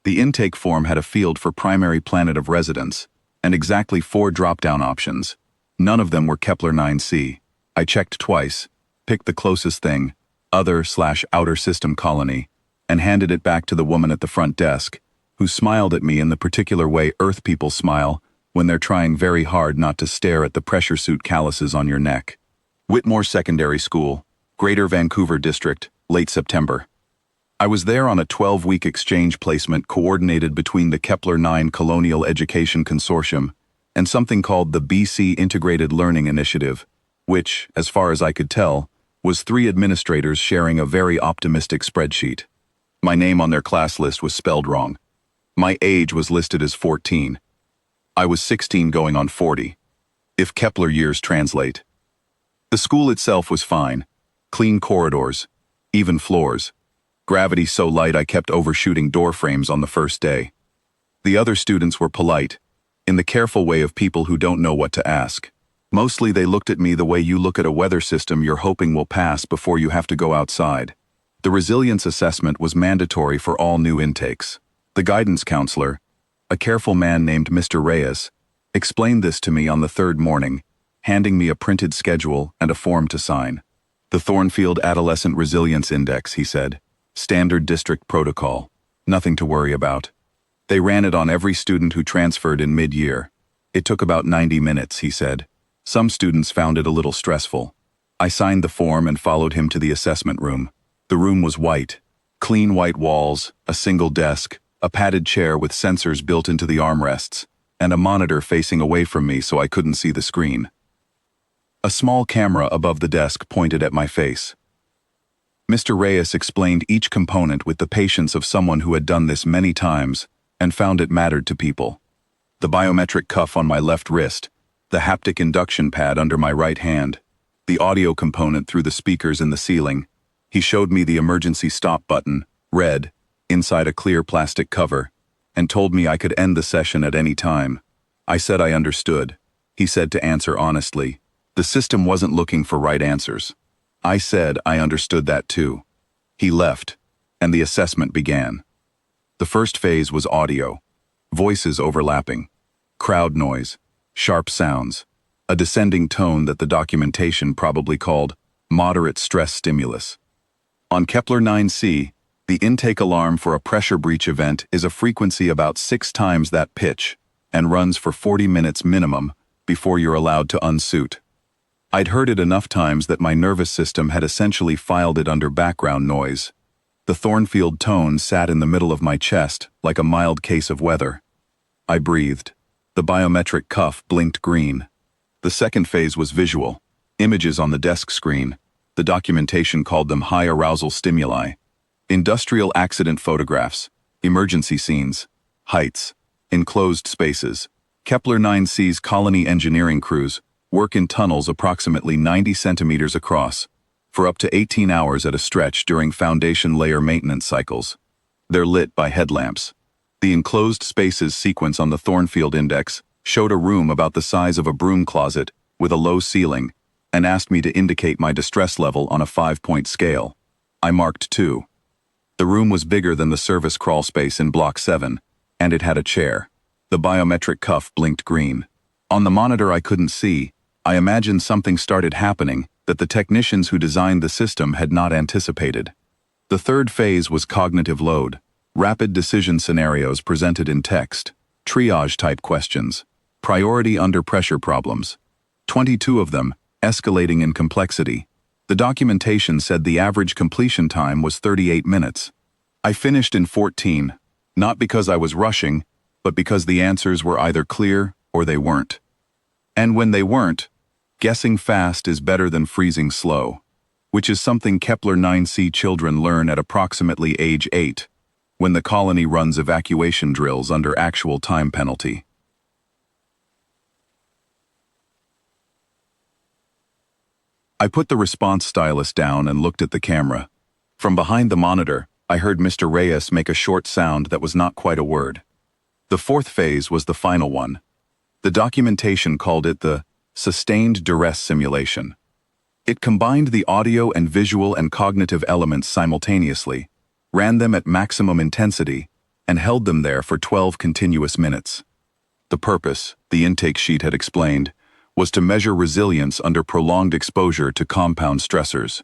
The intake form had a field for primary planet of residence, and exactly 4 drop-down options. None of them were Kepler-9c. I checked twice, picked the closest thing, other/outer system colony, and handed it back to the woman at the front desk, who smiled at me in the particular way Earth people smile when they're trying very hard not to stare at the pressure suit calluses on your neck. Whitmore Secondary School, Greater Vancouver District, late September. I was there on a 12-week exchange placement coordinated between the Kepler-9 Colonial Education Consortium and something called the BC Integrated Learning Initiative, which, as far as I could tell, was 3 administrators sharing a very optimistic spreadsheet. My name on their class list was spelled wrong. My age was listed as 14. I was 16 going on 40, if Kepler years translate. The school itself was fine. Clean corridors, even floors. Gravity so light I kept overshooting door frames on the first day. The other students were polite, in the careful way of people who don't know what to ask. Mostly they looked at me the way you look at a weather system you're hoping will pass before you have to go outside. The resilience assessment was mandatory for all new intakes. The guidance counselor, a careful man named Mr. Reyes, explained this to me on the 3rd morning, handing me a printed schedule and a form to sign. The Thornfield Adolescent Resilience Index, he said. Standard district protocol. Nothing to worry about. They ran it on every student who transferred in mid-year. It took about 90 minutes, he said. Some students found it a little stressful. I signed the form and followed him to the assessment room. The room was white. Clean white walls, a single desk, a padded chair with sensors built into the armrests, and a monitor facing away from me so I couldn't see the screen. A small camera above the desk pointed at my face. Mr. Reyes explained each component with the patience of someone who had done this many times and found it mattered to people. The biometric cuff on my left wrist, the haptic induction pad under my right hand, the audio component through the speakers in the ceiling. He showed me the emergency stop button, red, inside a clear plastic cover, and told me I could end the session at any time. I said I understood. He said to answer honestly. The system wasn't looking for right answers. I said I understood that too. He left, and the assessment began. The first phase was audio, voices overlapping, crowd noise, sharp sounds, a descending tone that the documentation probably called moderate stress stimulus. On Kepler-9c, the intake alarm for a pressure breach event is a frequency about 6 times that pitch and runs for 40 minutes minimum before you're allowed to unsuit. I'd heard it enough times that my nervous system had essentially filed it under background noise. The Thornfield tone sat in the middle of my chest like a mild case of weather. I breathed. The biometric cuff blinked green. The second phase was visual. Images on the desk screen. The documentation called them high arousal stimuli. Industrial accident photographs. Emergency scenes. Heights. Enclosed spaces. Kepler-9c's colony engineering crews work in tunnels approximately 90 centimeters across, for up to 18 hours at a stretch during foundation layer maintenance cycles. They're lit by headlamps. The enclosed spaces sequence on the Thornfield Index showed a room about the size of a broom closet with a low ceiling and asked me to indicate my distress level on a 5-point scale. I marked 2. The room was bigger than the service crawl space in Block 7, and it had a chair. The biometric cuff blinked green. On the monitor I couldn't see. I imagined something started happening that the technicians who designed the system had not anticipated. The third phase was cognitive load, rapid decision scenarios presented in text, triage-type questions, priority under pressure problems. 22 of them, escalating in complexity. The documentation said the average completion time was 38 minutes. I finished in 14, not because I was rushing, but because the answers were either clear or they weren't. And when they weren't, guessing fast is better than freezing slow, which is something Kepler-9c children learn at approximately age 8, when the colony runs evacuation drills under actual time penalty. I put the response stylus down and looked at the camera. From behind the monitor, I heard Mr. Reyes make a short sound that was not quite a word. The fourth phase was the final one. The documentation called it the sustained duress simulation. It combined the audio and visual and cognitive elements simultaneously, ran them at maximum intensity, and held them there for 12 continuous minutes. The purpose, the intake sheet had explained, was to measure resilience under prolonged exposure to compound stressors.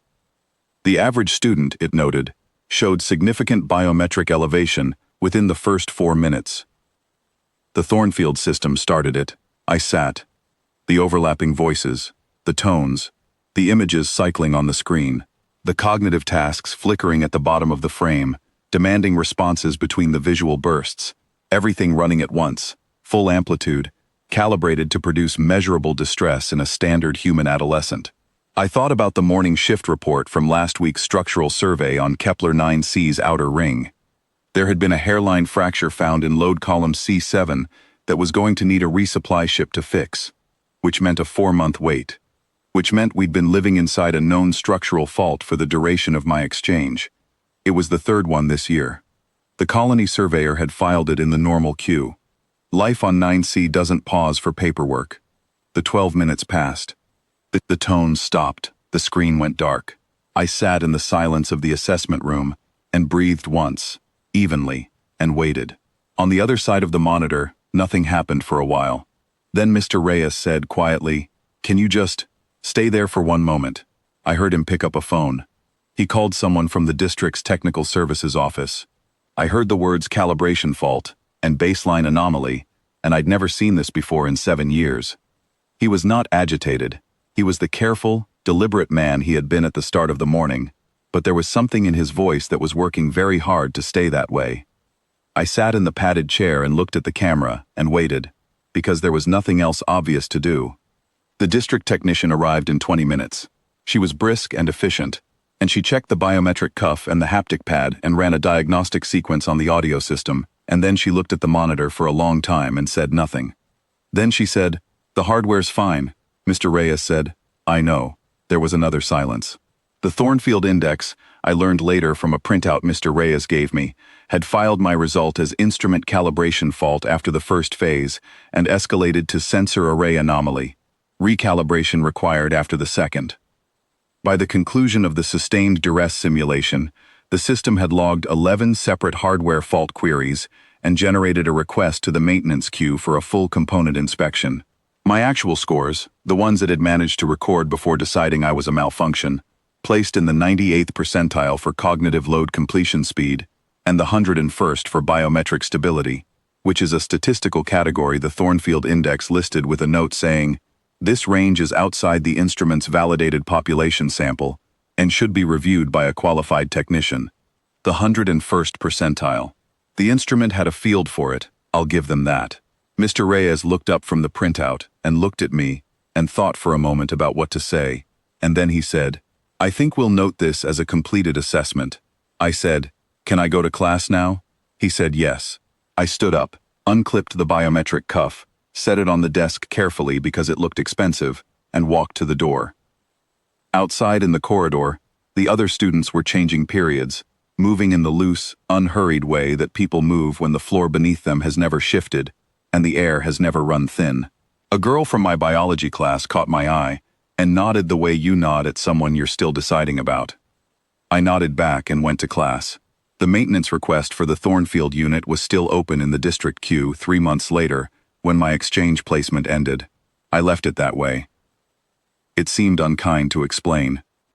The average student, it noted, showed significant biometric elevation within the first 4 minutes. The Thornfield system started it. I sat. The overlapping voices, the tones, the images cycling on the screen, the cognitive tasks flickering at the bottom of the frame, demanding responses between the visual bursts, everything running at once, full amplitude, calibrated to produce measurable distress in a standard human adolescent. I thought about the morning shift report from last week's structural survey on Kepler 9c's outer ring. There had been a hairline fracture found in load column C7 that was going to need a resupply ship to fix, which meant a 4-month wait, which meant we'd been living inside a known structural fault for the duration of my exchange. It was the 3rd one this year. The colony surveyor had filed it in the normal queue. Life on 9C doesn't pause for paperwork. The 12 minutes passed. The tones stopped. The screen went dark. I sat in the silence of the assessment room and breathed once, evenly, and waited. On the other side of the monitor, nothing happened for a while. Then Mr. Reyes said quietly, "Can you just stay there for 1 moment?" I heard him pick up a phone. He called someone from the district's technical services office. I heard the words calibration fault and baseline anomaly, and I'd never seen this before in 7 years. He was not agitated. He was the careful, deliberate man he had been at the start of the morning, but there was something in his voice that was working very hard to stay that way. I sat in the padded chair and looked at the camera and waited, because there was nothing else obvious to do. The district technician arrived in 20 minutes. She was brisk and efficient, and she checked the biometric cuff and the haptic pad and ran a diagnostic sequence on the audio system, and then she looked at the monitor for a long time and said nothing. Then she said, "The hardware's fine." Mr. Reyes said, "I know." There was another silence. The Thornfield Index, I learned later from a printout Mr. Reyes gave me, had filed my result as instrument calibration fault after the first phase and escalated to sensor array anomaly. Recalibration required after the second. By the conclusion of the sustained duress simulation, the system had logged 11 separate hardware fault queries and generated a request to the maintenance queue for a full component inspection. My actual scores, the ones it had managed to record before deciding I was a malfunction, placed in the 98th percentile for cognitive load completion speed and the 101st for biometric stability, which is a statistical category the Thornfield Index listed with a note saying, "This range is outside the instrument's validated population sample and should be reviewed by a qualified technician." The 101st percentile. The instrument had a field for it, I'll give them that. Mr. Reyes looked up from the printout and looked at me and thought for a moment about what to say, and then he said, "I think we'll note this as a completed assessment." I said, "Can I go to class now?" He said yes. I stood up, unclipped the biometric cuff, set it on the desk carefully because it looked expensive, and walked to the door. Outside in the corridor, the other students were changing periods, moving in the loose, unhurried way that people move when the floor beneath them has never shifted and the air has never run thin. A girl from my biology class caught my eye and nodded the way you nod at someone you're still deciding about. I nodded back and went to class. The maintenance request for the Thornfield unit was still open in the district queue 3 months later when my exchange placement ended. I left it that way. It seemed unkind to explain,